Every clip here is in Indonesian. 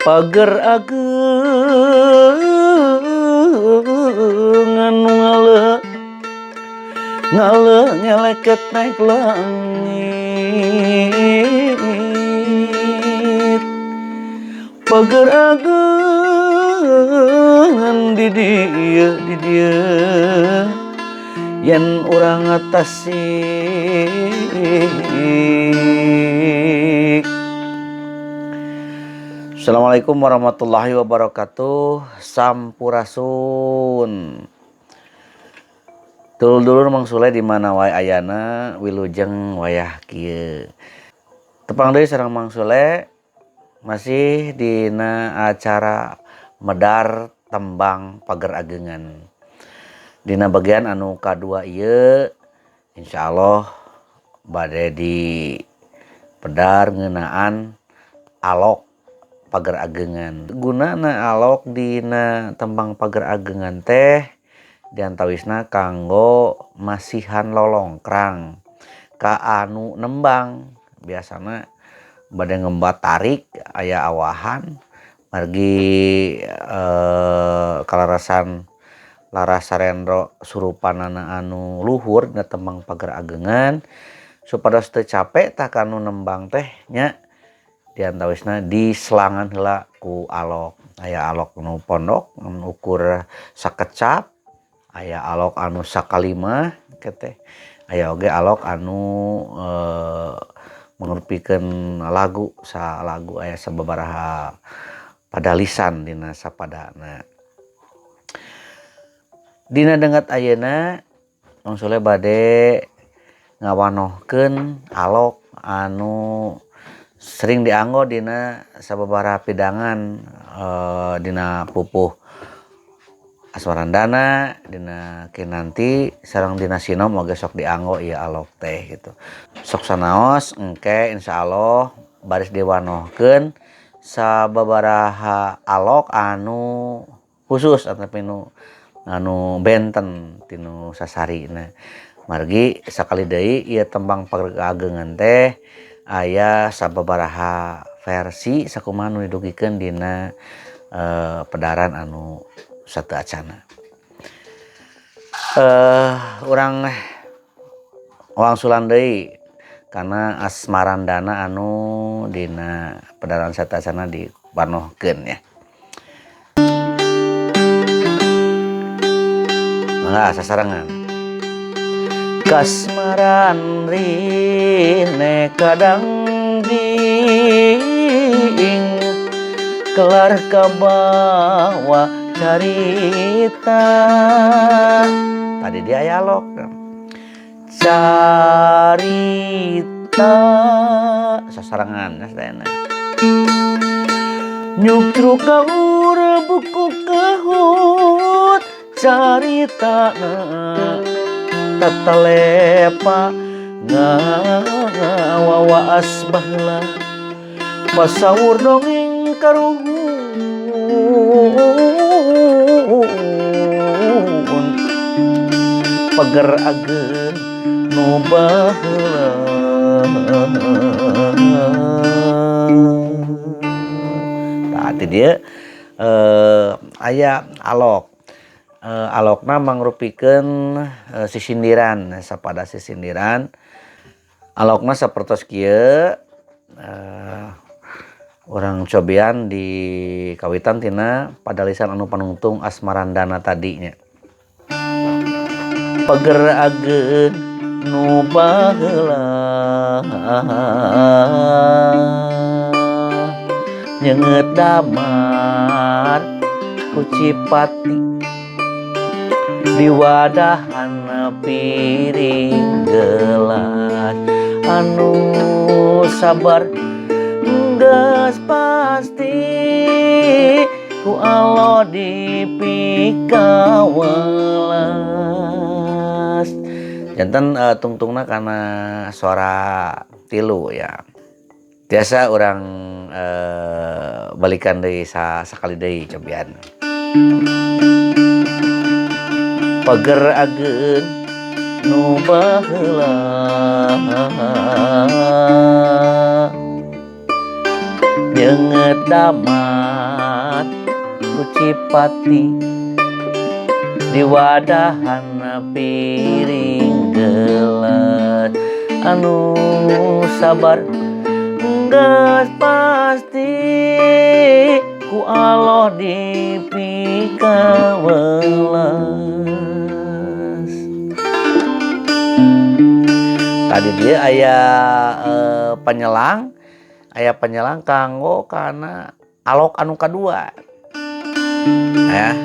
pager ageungan ngale ngale nyeleket naik langit pager ageungan di dieu yen urang ngatasik. Assalamualaikum warahmatullahi wabarakatuh. Sampurasun. Dulur-dulur Mang Sule di mana wae ayana wilujeng wayah kieu. Tepang deui sareng Mang Sule masih dina acara medar tembang pager ageungan. Dina bagian anu kadua ieu insyaallah bade di pedar ngeunaan alok pager ageungan. Gunana alok dina tembang pager ageungan teh diantawisna kanggo masihan lolongkrang ka anu nembang. Biasana bade ngembat tarik aya awahan margi kalarasan laras sarendro surupanana anu luhur dina tembang pager ageungan supados teu capek tah kanu nembang teh nya diantawisna diselangan heula ku alok. Aya alok nu pondok anu ukur sakecap, aya alok anu sakalima keteh, aya oge alok anu mangrupikeun lagu salagu aya sababaraha padalisan dina sapadana. Dina deunget ayeuna Mang Sule bade ngawanohkeun alok anu sering dianggo dina sababaraha pidangan dina pupuh asmarandana, dina kinanti sareng dina sinom oge sok dianggo ieu alok teh gitu. Sok sanaos engke insyaallah baris diwanohkeun sababaraha alok anu khusus atapi anu benten tinu sasarina. Margi sakali deui ieu tembang pager ageungan teh aya sababaraha versi sakumaha nu didugikeun dina pedaran anu sateu acana. Urang wangsulan deui kana asmarandana anu dina pedaran sateu acana dipanohkeun ya. Mangga sasarengan. Kasmaran rine kadang diing kelar kabawa carita. Tadi dia aya alok carita sasarengan sadayana. Nyukruk gaur buku kahut caritana tatalepa ngawawas baheula pasaur dongeng karuhun pager ageun nu baheula. Tah dia aya alok. Alokna mangrupikeun sisindiran sapada sisindiran. Alokna sapertos kieu urang cobian di kawitan tina padalisan anu panungtung asmarandana tadinya. Pager ageun nu baheula nyeungeut damar ku Cipati di wadahan piring gelas anu sabar geus pasti ku alo dipikawelas. Janten tungtungna kana suara tilu ya. Biasa orang balikan deui sakali deui cobian. Pager ageun nu baheula nyeungeut nyenget damat ku Cipati di wadahan piring gelas anu sabar geus pasti ku Allah dipikawelas. Tadi dia aya penyelang kanggo kana alok anu kadua ya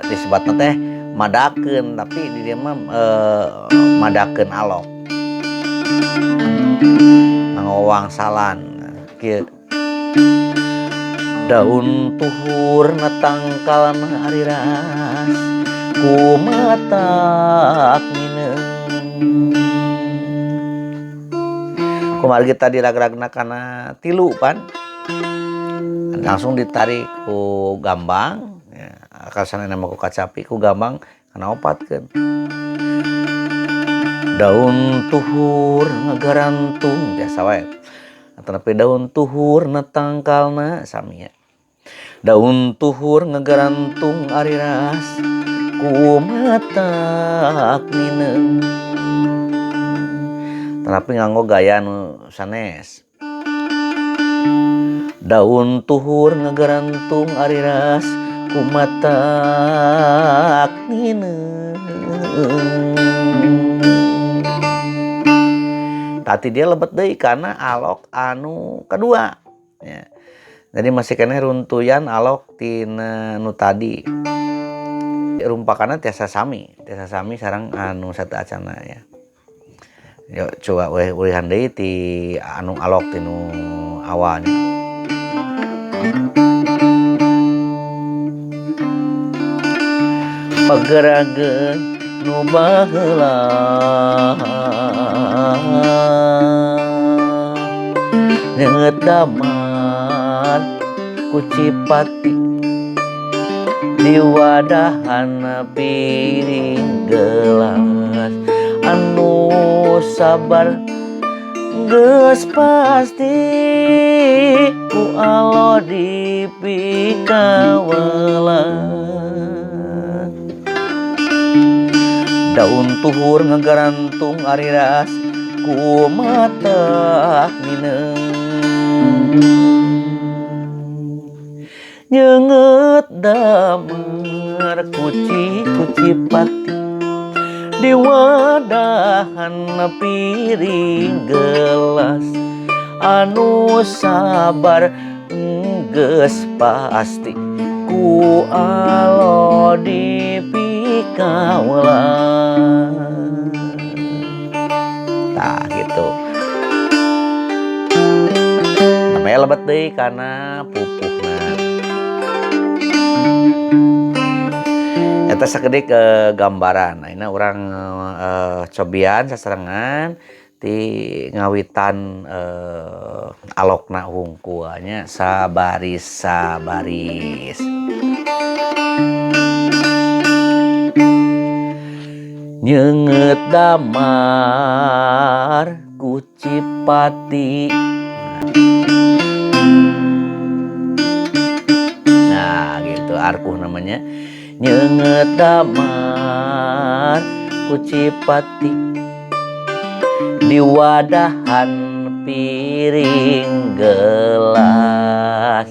disebutna teh madakeun tapi di dieu mah madakeun alok nganggo wangsalan kieu daun tuhur natangkalna ari ras kumatak mineng kumargi tadi ragragna kana tilu pan langsung ditarik ku gambang ya, kasanana mah ku kacapi ku gambang kana opatkeun daun tuhur ngagarantung biasa wae tapi daun tuhur natangkalna sami ya daun tuhur ngagarantung ari ras kumatak mineng tapi nganggo gaya nu sanes daun tuhur ngagarantung ari ras kumatak mineng tati dia lebet deui kana alok anu kadua ya. Jadi masih kena runtuyan alok tina nu tadi rumpakanna tiasa sami sareng anu sateu acana ya. Yuk coba ulihan deui ti anu alok tinu awalnya. Pagerageun nu baheula nyenget daman ku Cipati di wadahan piring gelas anu sabar geus pasti ku Allah dipikawelas daun tuhur ngagarantung ari ras kumatak mineng nyenget damar ku Cipati di wadahan piring gelas anu sabar geus pasti ku Allah dipikawelas. Nah gitu namanya lebet deui kana pupuhna eta sakedik gambaran ayeuna urang cobian sasarengan ti ngawitan alokna hungkuanya sabaris nyenget damar ku Cipati nah gitu arkuh namanya nyenget damar ku Cipati di wadahan piring gelas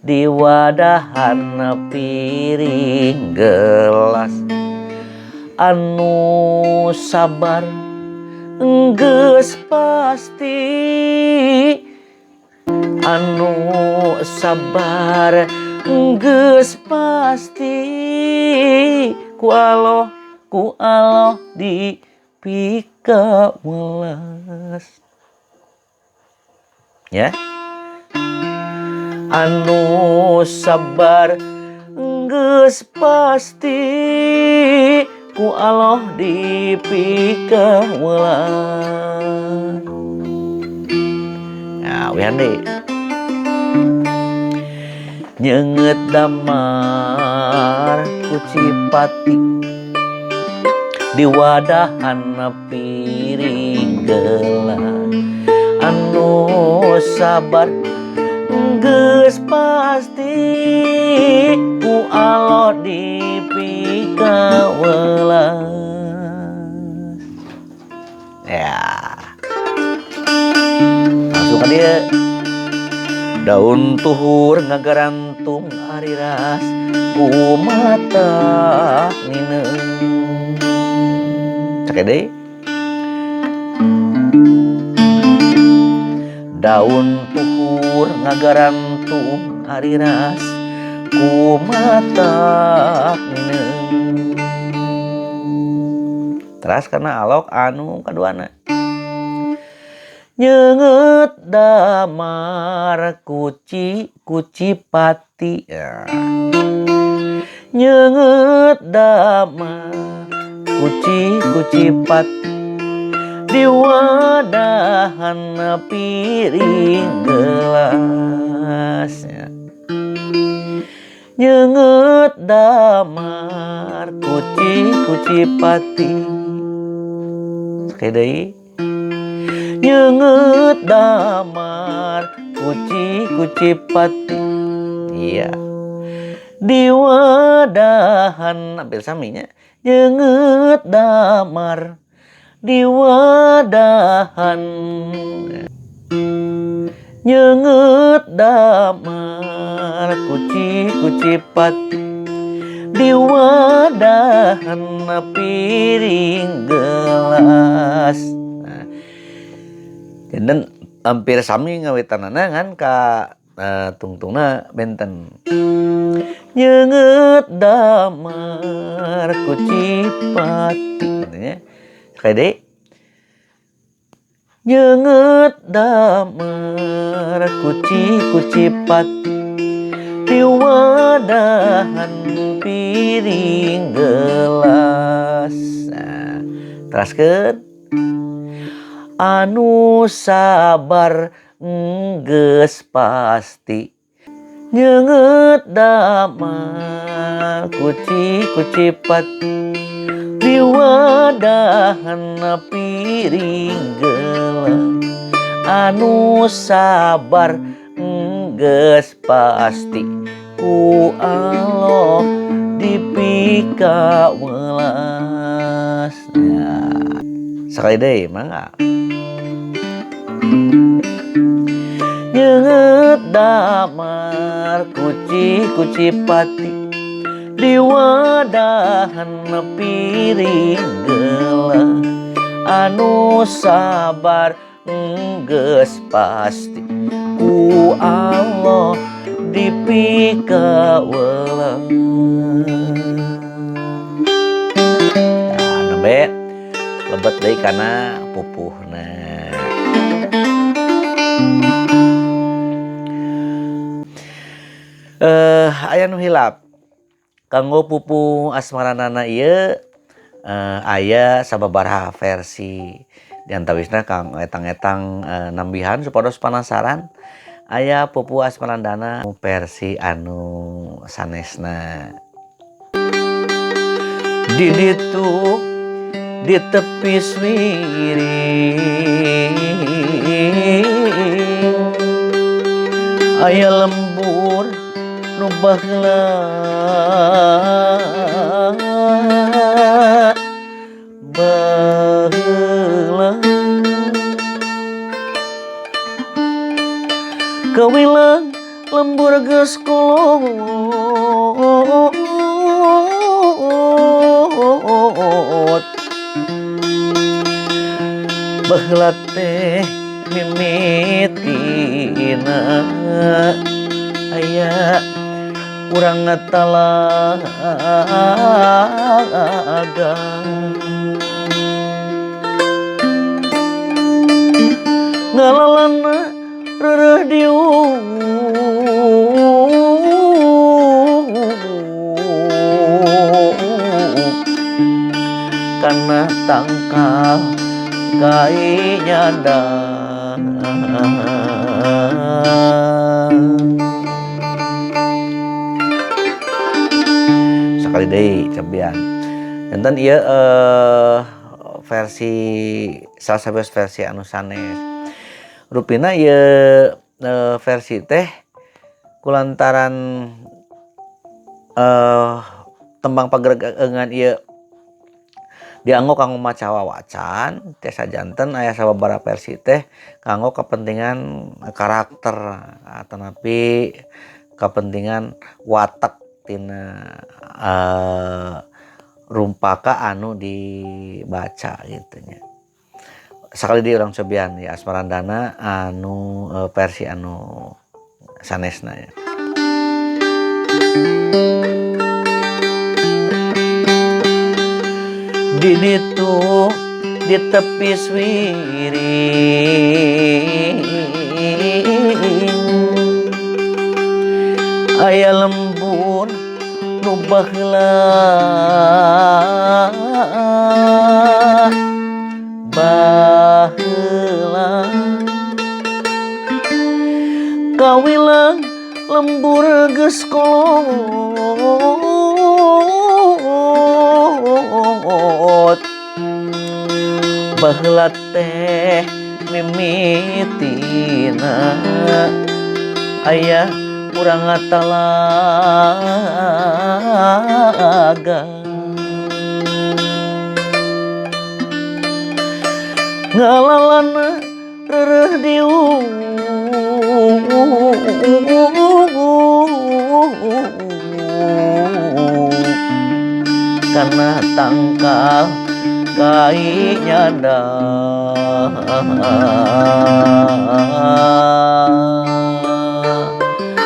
di wadahan piring gelas anu sabar geus pasti anu sabar geus pasti ku Allah dipikawelas ya anu sabar geus pasti ku Allah dipikawelas. Nah, wihan deui. Nyenget damar ku Cipati di wadahan piring gelas anu sabar geus pasti ku Allah dipikawelas. Ya, langsung ka dieu. Daun tuhur ngagarantung ariras ku mata ngineung. Cek deui. Daun tuhur ngagarantung ariras ku mata ngineung. Teras kana alok anu kaduana. Nyeungeut damar kuci pati. Ya. Nyeungeut damar kuci pati di wadahan piring gelas. Ya. Nyeungeut damar kuci pati. Sekali deui. Nyeungeut damar kuci pati. Iya. Di wadahan hampir saminya. Nyeungeut damar di wadahan. Nyeungeut damar kuci pati di wadahan piring gelas. Dan hampir sami ngawitanana kan ka tungtungna benten. Nyeungeut damar kuci pati katanya. Sekali deui. Nyeungeut damar kuci pati di wadahan piring gelas. Nah, teraskeun. Anu sabar geus pasti nyeungeut damar kuci pati di wadahan piring gelas. Anu sabar geus pasti ku Allah dipikawelas. Ya. Sekali deui mangga. Nyeungeut damar kuci pati di wadahan piring gelas. Anu sabar geus pasti ku Allah dipikawelas. Nah, nembe lebet deui kana pupuhna. Aya nu hilap. Kanggo pupuh asmaranana ieu aya sababaraha versi. Di antawisna kang etang-etang nambihan supados penasaran. Aya pupuh asmarandana versi anu sanesna. Di ditu di tepi wiring aya lembur nu baheula kawilang lembur geus kolot baheula teh mimitina aya urang ngatalaga ngalalana reureuh diuk kana tangkal gai nyandang. Sakali deui cobian. Enten ieu versi salah versi anu sanes. Rupina ieu versi teh kulantaran tembang pagerangan ieu dianggo kanggo maca wawacan tiasa janten aya sababaraha versi teh kanggo kepentingan karakter atanapi kepentingan watak tina rumpaka anu dibaca gitu nya. Sakali di urang cobian ya Asmarandana anu versi anu sanesna ya. Di ditu di tepi swiring aya lembur nu baheula kawilang lembur geus kolot baheula teh mimitina aya urang ngatalaga ngalalana reureuh diung karena tangkal kai nyanda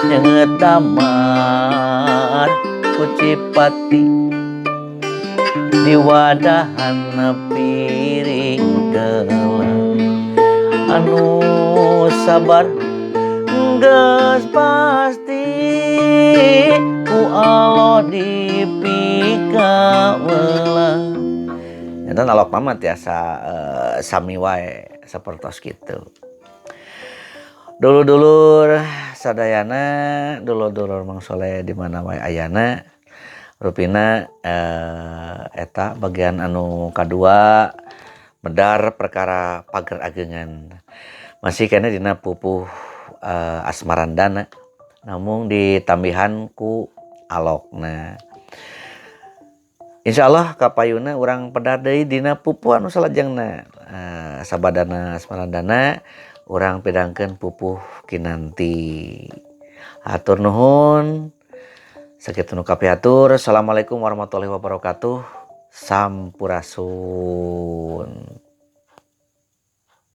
nyeungeut damar ku Cipati di wadahan piring gelang anu sabar geus pasti ku alo dipikawelang. Eta alok mama tiasa sami wae sapertos kitu. Dulur-dulur sadayana, dulur-dulur mangsoleh di mana wae ayana. Rupina eta bagian anu kadua medar perkara pager ageungan. Masih kene dina pupuh Asmarandana. Namun ditambihan ku alokna. Insyaallah kapayuna urang pedar deui dina pupuh anu salajengna. Sabadana Asmarandana urang pidangkeun pupuh kinanti. Hatur nuhun. Sakitu nu kapiatur. Assalamualaikum warahmatullahi wabarakatuh. Sampurasun.